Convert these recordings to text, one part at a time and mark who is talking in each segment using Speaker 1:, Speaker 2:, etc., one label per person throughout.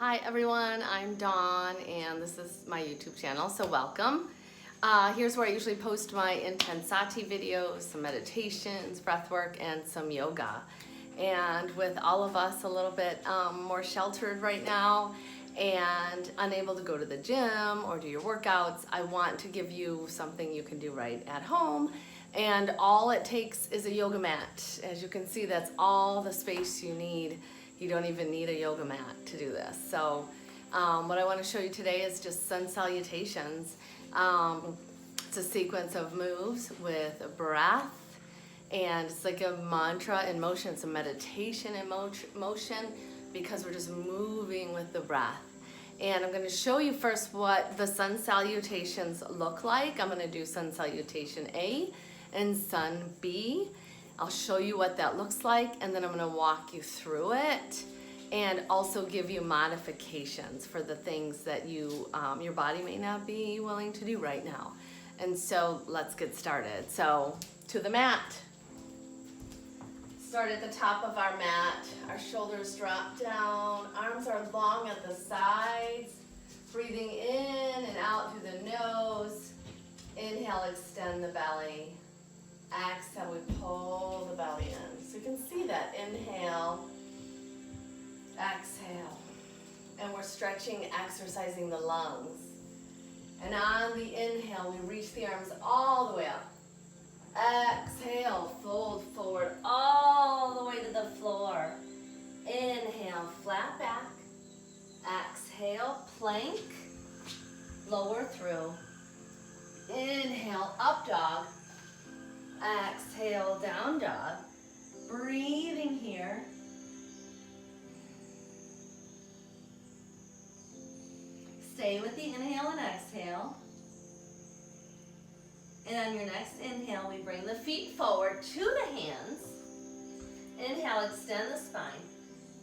Speaker 1: Hi everyone, I'm Dawn and this is my YouTube channel, so welcome. Here's where I usually post my Intensati videos, some meditations, breath work, and some yoga. And with all of us a little bit more sheltered right now and unable to go to the gym or do your workouts, I want to give you something you can do right at home. And all it takes is a yoga mat. As you can see, that's all the space you need. You don't even need a yoga mat to do this. So what I want to show you today is just sun salutations. It's a sequence of moves with breath, and it's like a mantra in motion. It's a meditation in motion because we're just moving with the breath. And I'm going to show you first what the sun salutations look like. I'm going to do sun salutation A and sun B. I'll show you what that looks like, and then I'm going to walk you through it and also give you modifications for the things that you your body may not be willing to do right now. And so let's get started. So to the mat. Start at the top of our mat. Our shoulders drop down. Arms are long at the sides. Breathing in and out through the nose. Inhale, extend the belly. Exhale, we pull the belly in. So you can see that. Inhale, exhale. And we're stretching, exercising the lungs. And on the inhale, we reach the arms all the way up. Exhale, fold forward all the way to the floor. Inhale, flat back. Exhale, plank. Lower through. Inhale, up dog. Exhale, down dog. Breathing here. Stay with the inhale and exhale. And on your next inhale, we bring the feet forward to the hands. Inhale, extend the spine.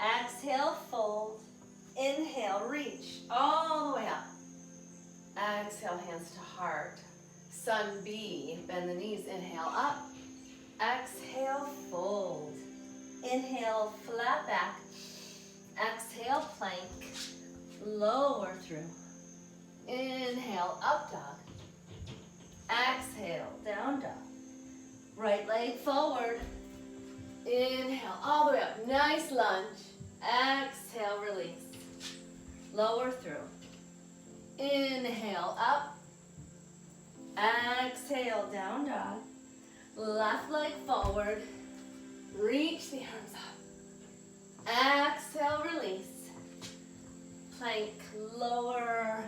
Speaker 1: Exhale, fold. Inhale, reach all the way up. Exhale, hands to heart. Sun B, bend the knees, inhale up. Exhale, fold. Inhale, flat back. Exhale, plank. Lower through. Inhale, up dog. Exhale, down dog. Right leg forward. Inhale, all the way up. Nice lunge. Exhale, release. Lower through. Inhale, up. Exhale, down dog. Left leg forward. Reach the arms up. Exhale, release. Plank, lower.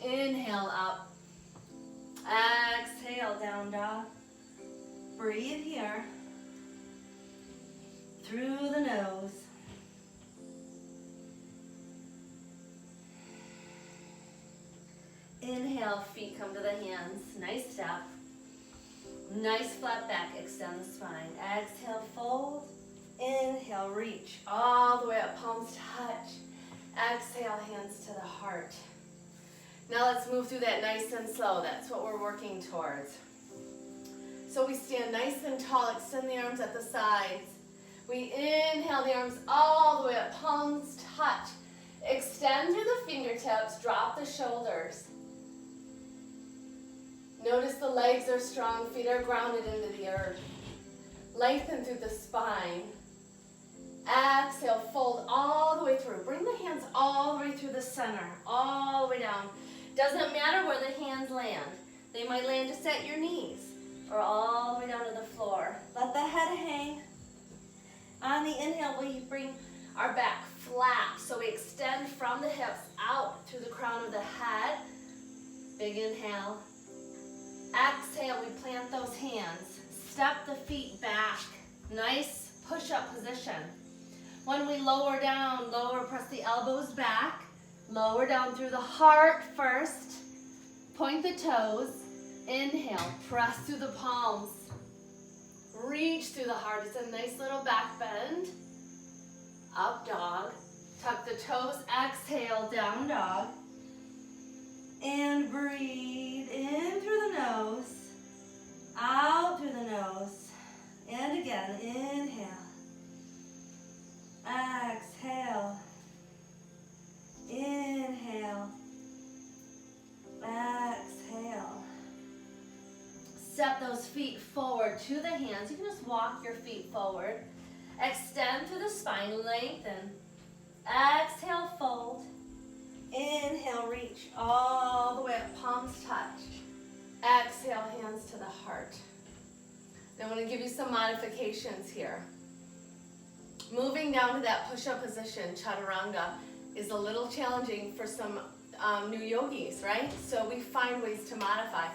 Speaker 1: Inhale, up. Exhale, down dog. Breathe here. Through the nose. Inhale, feet come to the hands. Nice step. Nice flat back, extend the spine. Exhale, fold. Inhale, reach all the way up, palms touch. Exhale, hands to the heart. Now let's move through that nice and slow. That's what we're working towards. So we stand nice and tall, extend the arms at the sides. We inhale the arms all the way up, palms touch. Extend through the fingertips, drop the shoulders. Notice the legs are strong, feet are grounded into the earth. Lengthen through the spine. Exhale, fold all the way through. Bring the hands all the way through the center, all the way down. Doesn't matter where the hands land. They might land just at your knees or all the way down to the floor. Let the head hang. On the inhale, we bring our back flat. So we extend from the hips out through the crown of the head. Big inhale. Exhale, we plant those hands. Step the feet back. Nice push-up position. When we lower down, press the elbows back. Lower down through the heart first. Point the toes. Inhale, press through the palms. Reach through the heart. It's a nice little back bend. Up dog. Tuck the toes. Exhale, down dog. And breathe in through the nose, out through the nose, and again, inhale, exhale, step those feet forward to the hands. You can just walk your feet forward. Extend through the spine, lengthen. Exhale, fold. Inhale, reach all the way up, palms touch. Exhale, hands to the heart. Now I'm going to give you some modifications here. Moving down to that push-up position, chaturanga, is a little challenging for some new yogis, right? So we find ways to modify.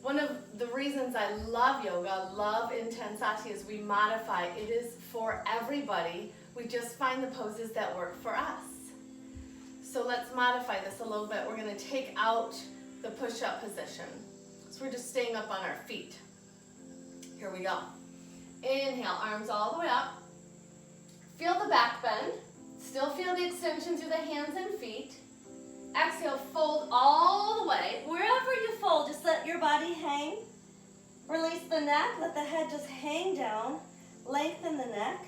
Speaker 1: One of the reasons I love yoga, love intensati, is we modify. It is for everybody. We just find the poses that work for us. So let's modify this a little bit. We're going to take out the push-up position. So we're just staying up on our feet. Here we go. Inhale, arms all the way up. Feel the back bend. Still feel the extension through the hands and feet. Exhale, fold all the way. Wherever you fold, just let your body hang. Release the neck, let the head just hang down. Lengthen the neck.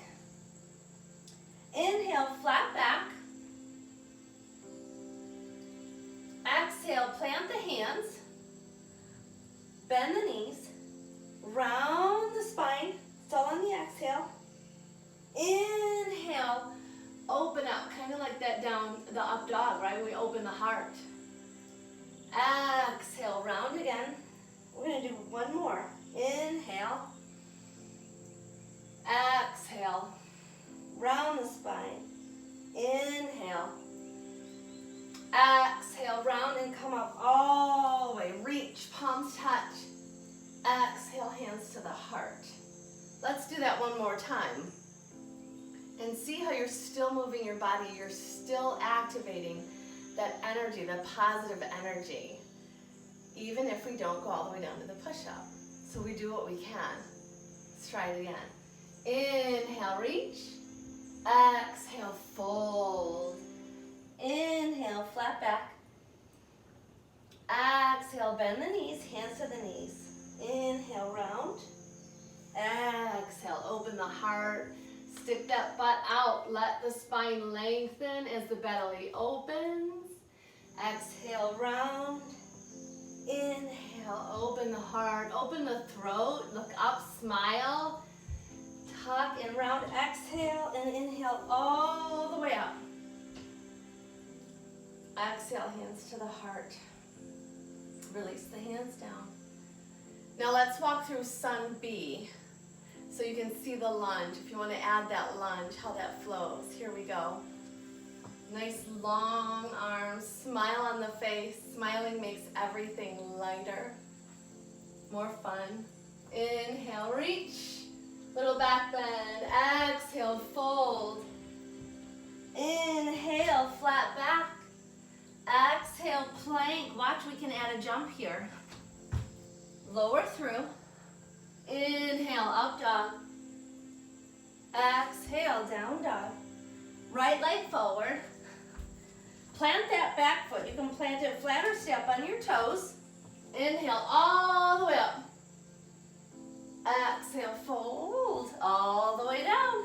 Speaker 1: Inhale, flat back. Exhale, plant the hands. Bend the knees. Round the spine. Still on the exhale. Inhale, open up, kind of like that down, the up dog, right? We open the heart. Exhale, round again. We're going to do one more. Inhale. Exhale. Round the spine. Inhale. Exhale, round and come up all the way. Reach, palms touch. Exhale, hands to the heart. Let's do that one more time. And see how you're still moving your body. You're still activating that energy, the positive energy, even if we don't go all the way down to the push-up. So we do what we can. Let's try it again. Inhale, reach. Exhale, fold. Inhale, flat back. Exhale, bend the knees, hands to the knees. Inhale, round. Exhale, open the heart. Stick that butt out. Let the spine lengthen as the belly opens. Exhale, round. Inhale, open the heart. Open the throat. Look up, smile. Tuck and round. Exhale and inhale all the way up. Exhale, hands to the heart. Release the hands down. Now let's walk through Sun B. So you can see the lunge, if you want to add that lunge, how that flows. Here we go. Nice long arms, smile on the face. Smiling makes everything lighter, more fun. Inhale, reach. Little back bend. Exhale, fold. Inhale, flat back. Exhale, plank. Watch, we can add a jump here. Lower through. Inhale, up dog. Exhale, down dog. Right leg forward. Plant that back foot. You can plant it flat or step on your toes. Inhale all the way up. Exhale, fold all the way down.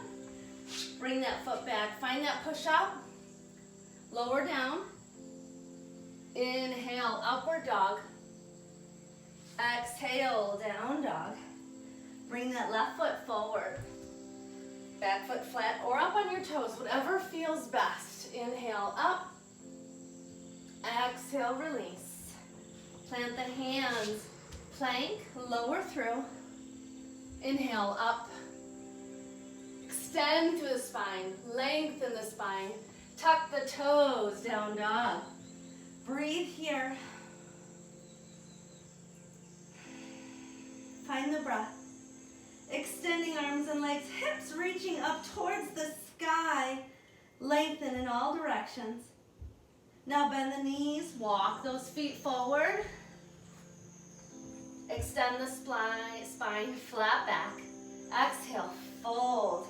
Speaker 1: Bring that foot back. Find that push up. Lower down. Inhale, upward dog. Exhale, down dog. Bring that left foot forward. Back foot flat or up on your toes, whatever feels best. Inhale, up. Exhale, release. Plant the hands. Plank, lower through. Inhale, up. Extend through the spine. Lengthen the spine. Tuck the toes, down dog. Breathe here. Find the breath. Extending arms and legs, hips reaching up towards the sky. Lengthen in all directions. Now bend the knees, walk those feet forward. Extend the spine flat back. Exhale, fold.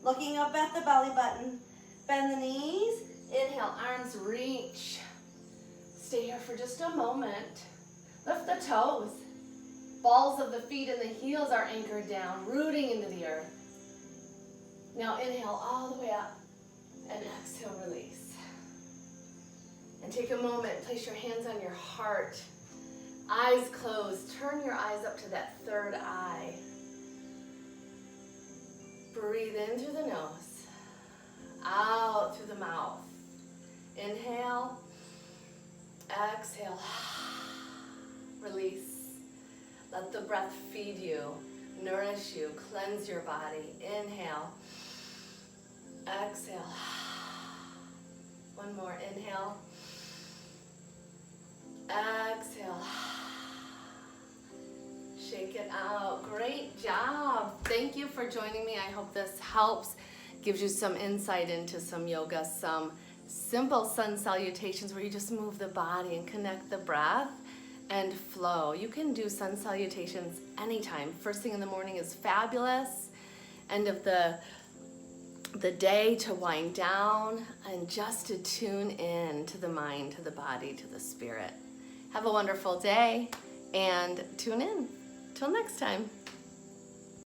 Speaker 1: Looking up at the belly button. Bend the knees. Inhale, arms reach. Stay here for just a moment. Lift the toes. Balls of the feet and the heels are anchored down, rooting into the earth. Now inhale all the way up and exhale, release. And take a moment, place your hands on your heart. Eyes closed. Turn your eyes up to that third eye. Breathe in through the nose, out through the mouth. Inhale, exhale, release. Let the breath feed you, nourish you, cleanse your body. Inhale, exhale. One more, inhale, exhale. Shake it out. Great job. Thank you for joining me. I hope this helps, gives you some insight into some yoga, some simple sun salutations where you just move the body and connect the breath and flow. You can do sun salutations anytime. First thing in the morning is fabulous. End of the day to wind down and just to tune in to the mind, to the body, to the spirit. Have a wonderful day and tune in. Till next time.